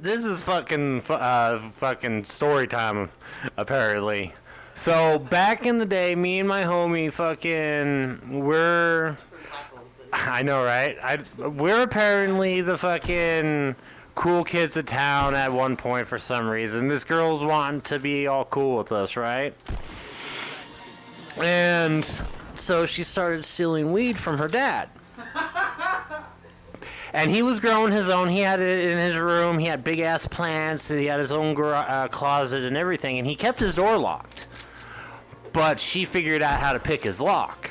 this is fucking story time, apparently. So back in the day, me and my homie I know, right? We're apparently the fucking cool kids of town at one point for some reason. This girl's wanting to be all cool with us, right? And so she started stealing weed from her dad. And he was growing his own. He had it in his room. He had big ass plants. He had his own closet and everything. And he kept his door locked. But she figured out how to pick his lock.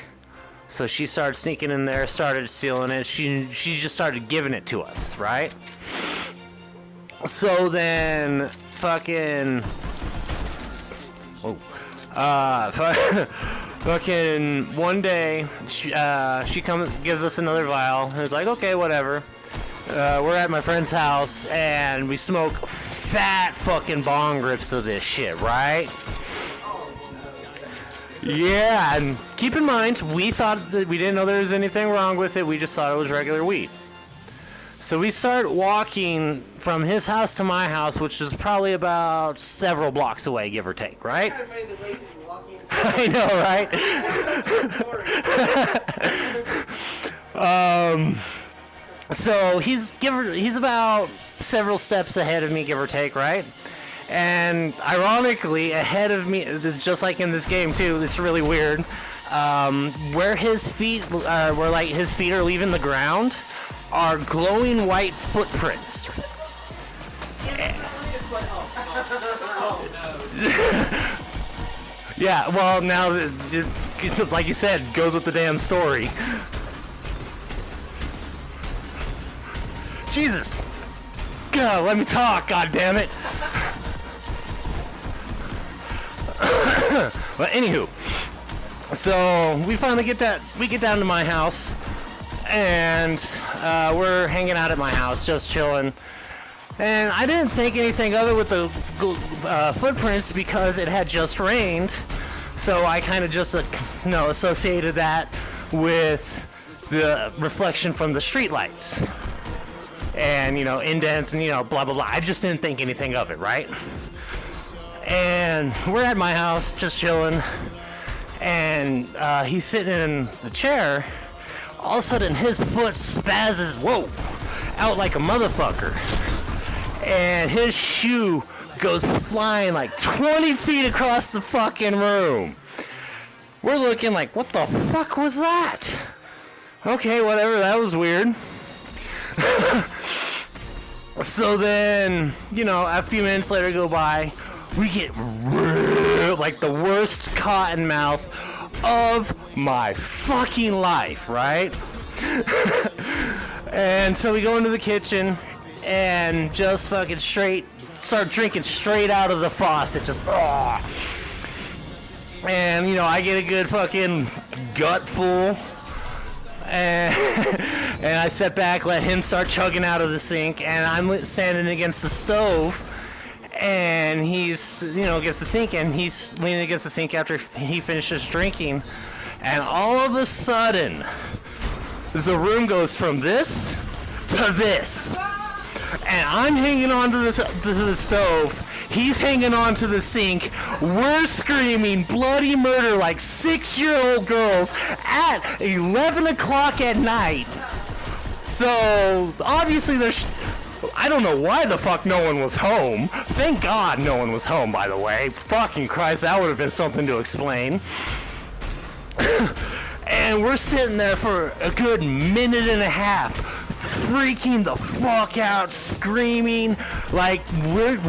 So she started sneaking in there, started stealing it. She just started giving it to us, right? So then, fucking one day, she gives us another vial, and it's like, okay, whatever. We're at my friend's house, and we smoke fat fucking bong rips of this shit, right? Yeah, and keep in mind, we thought that we didn't know there was anything wrong with it. We just thought it was regular weed. So we start walking from his house to my house, which is probably about several blocks away, give or take, right? I know, right? So he's about several steps ahead of me, give or take, right? And ironically, ahead of me, just like in this game too, it's really weird. Where his feet are leaving the ground, are glowing white footprints. Yeah, well, now it's like you said, goes with the damn story. Jesus, God, let me talk. God damn it. But anywho, so we finally get down to my house, and we're hanging out at my house, just chilling. And I didn't think anything of it with the footprints because it had just rained, so I kind of just associated that with the reflection from the streetlights, and indents and blah blah blah. I just didn't think anything of it, right? And we're at my house just chilling, and he's sitting in the chair. All of a sudden his foot spazzes out like a motherfucker, and his shoe goes flying like 20 feet across the fucking room. We're looking like, what the fuck was that? Okay, whatever, that was weird. So then, a few minutes later go by, we get like the worst cotton mouth of my fucking life, right? And so we go into the kitchen and just fucking start drinking straight out of the faucet, just and I get a good fucking gutful, and I sit back, let him start chugging out of the sink, and I'm standing against the stove. And he's, against the sink, and he's leaning against the sink after he finishes drinking. And all of a sudden, the room goes from this to this. And I'm hanging on to the stove. He's hanging on to the sink. We're screaming bloody murder like 6-year-old girls at 11 o'clock at night. So, obviously I don't know why the fuck no one was home. Thank God no one was home, by the way. Fucking Christ, that would have been something to explain. And we're sitting there for a good minute and a half, freaking the fuck out, screaming, like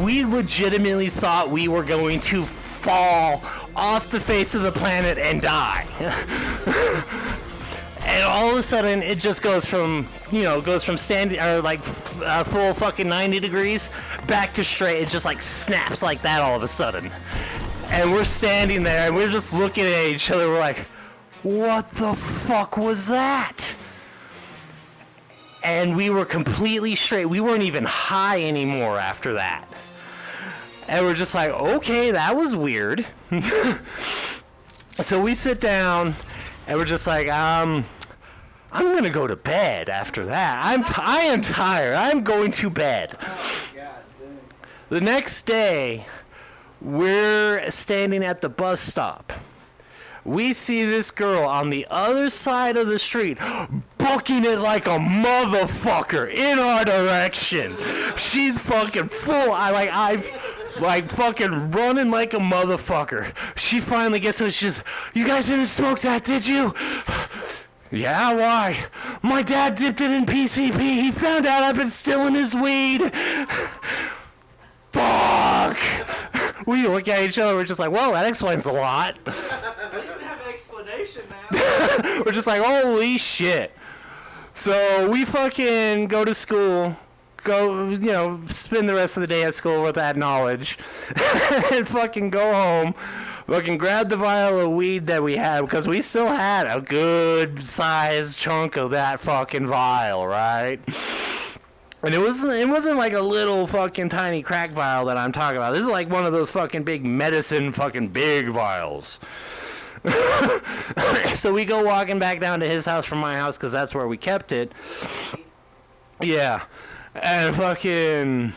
we legitimately thought we were going to fall off the face of the planet and die. And all of a sudden, it just goes from standing, or like full fucking 90 degrees, back to straight. It just like snaps like that all of a sudden. And we're standing there, and we're just looking at each other. We're like, what the fuck was that? And we were completely straight. We weren't even high anymore after that. And we're just like, okay, that was weird. So we sit down, and we're just like, I'm gonna go to bed after that. I am tired. I'm going to bed. Oh my God, dude. The next day, we're standing at the bus stop. We see this girl on the other side of the street booking it like a motherfucker in our direction. She's fucking full. I fucking running like a motherfucker. She finally gets to she's, you guys didn't smoke that, did you? Yeah, why? My dad dipped it in PCP. He found out I've been stealing his weed. Fuck! We look at each other, we're just like, well, that explains a lot. At least they have an explanation now. We're just like, holy shit. So we fucking go to school, spend the rest of the day at school with that knowledge, and fucking go home, fucking grab the vial of weed that we had, because we still had a good sized chunk of that fucking vial, right? And it wasn't like a little fucking tiny crack vial that I'm talking about. This is like one of those fucking big medicine fucking big vials. So we go walking back down to his house from my house because that's where we kept it. Yeah. And fucking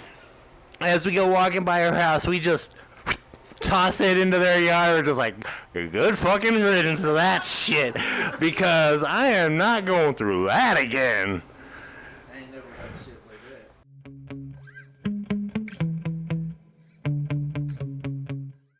as we go walking by her house, we just toss it into their yard. We're just like, good fucking riddance to that shit. Because I am not going through that again.